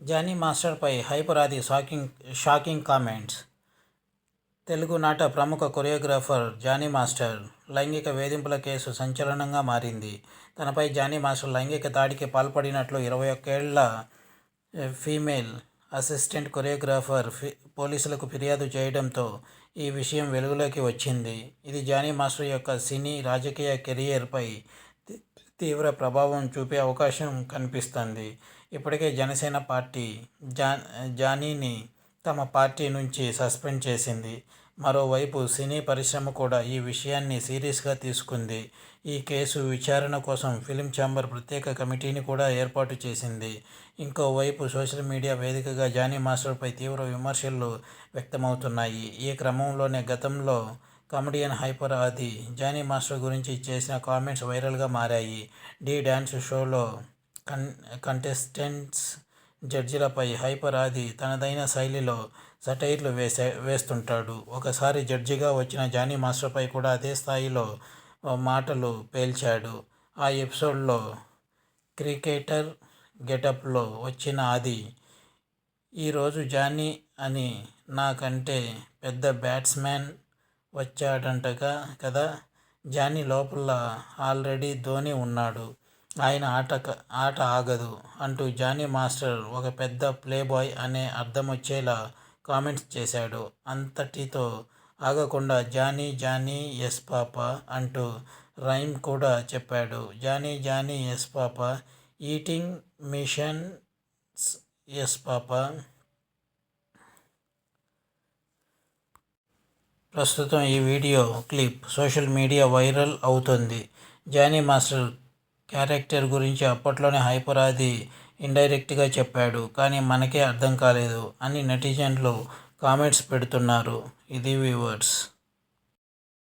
Johnny మాస్టర్పై hyper ఆది shocking comments. తెలుగునాట ప్రముఖ కొరియోగ్రాఫర్ జానీ మాస్టర్ లైంగిక వేధింపుల కేసు సంచలనంగా మారింది. తనపై జానీ మాస్టర్ లైంగిక దాడికి పాల్పడినట్లు 21 ఏళ్ల ఫీమేల్ అసిస్టెంట్ కొరియోగ్రాఫర్ పోలీసులకు ఫిర్యాదు చేయడంతో ఈ విషయం వెలుగులోకి వచ్చింది. ఇది జానీ మాస్టర్ యొక్క సినీ, రాజకీయ కెరీర్పై తీవ్ర ప్రభావం చూపే అవకాశం కనిపిస్తోంది. ఇప్పటికే జనసేన పార్టీ జానీని తమ పార్టీ నుంచి సస్పెండ్ చేసింది. మరోవైపు సినీ పరిశ్రమ కూడా ఈ విషయాన్ని సీరియస్గా తీసుకుంది. ఈ కేసు విచారణ కోసం ఫిలిం ఛాంబర్ ప్రత్యేక కమిటీని కూడా ఏర్పాటు చేసింది. ఇంకోవైపు సోషల్ మీడియా వేదికగా జానీ మాస్టర్పై తీవ్ర విమర్శలు వ్యక్తమవుతున్నాయి. ఈ క్రమంలోనే గతంలో కమెడియన్ హైపర్ ఆది జానీ మాస్టర్ గురించి చేసిన కామెంట్స్ వైరల్గా మారాయి. ఢీ డ్యాన్స్ షోలో కంటెస్టెంట్స్, జడ్జిలపై హైపర్ ఆది తనదైన శైలిలో సటైర్లు వేస్తుంటాడు. ఒకసారి జడ్జిగా వచ్చిన జానీ మాస్టర్పై కూడా అదే స్థాయిలో మాటలు పేల్చాడు. ఆ ఎపిసోడ్లో క్రికెటర్ గెటప్లో వచ్చిన ఆది, "ఈరోజు జానీ అని నాకంటే పెద్ద బ్యాట్స్మెన్ వచ్చాడంటగా కదా, జానీ లోపల ఆల్రెడీ ధోనీ ఉన్నాడు, ఆయన ఆట ఆగదు" అంటూ జానీ మాస్టర్ ఒక పెద్ద ప్లే బాయ్ అనే అర్థమొచ్చేలా కామెంట్స్ చేశాడు. అంతటితో ఆగకుండా జానీ జానీ ఎస్ పాపా అంటూ రైమ్ కూడా చెప్పాడు. Johnny Johnny yes papa, eating missions yes papa. ప్రస్తుతం ఈ video clip social media viral అవుతోంది. జానీ మాస్టర్ క్యారెక్టర్ గురించి అప్పట్లోనే హైపర్ ఆది ఇండైరెక్ట్గా చెప్పాడు, కానీ మనకే అర్థం కాలేదు అని నెటిజన్లు కామెంట్స్ పెడుతున్నారు. ఇది వ్యూవర్స్.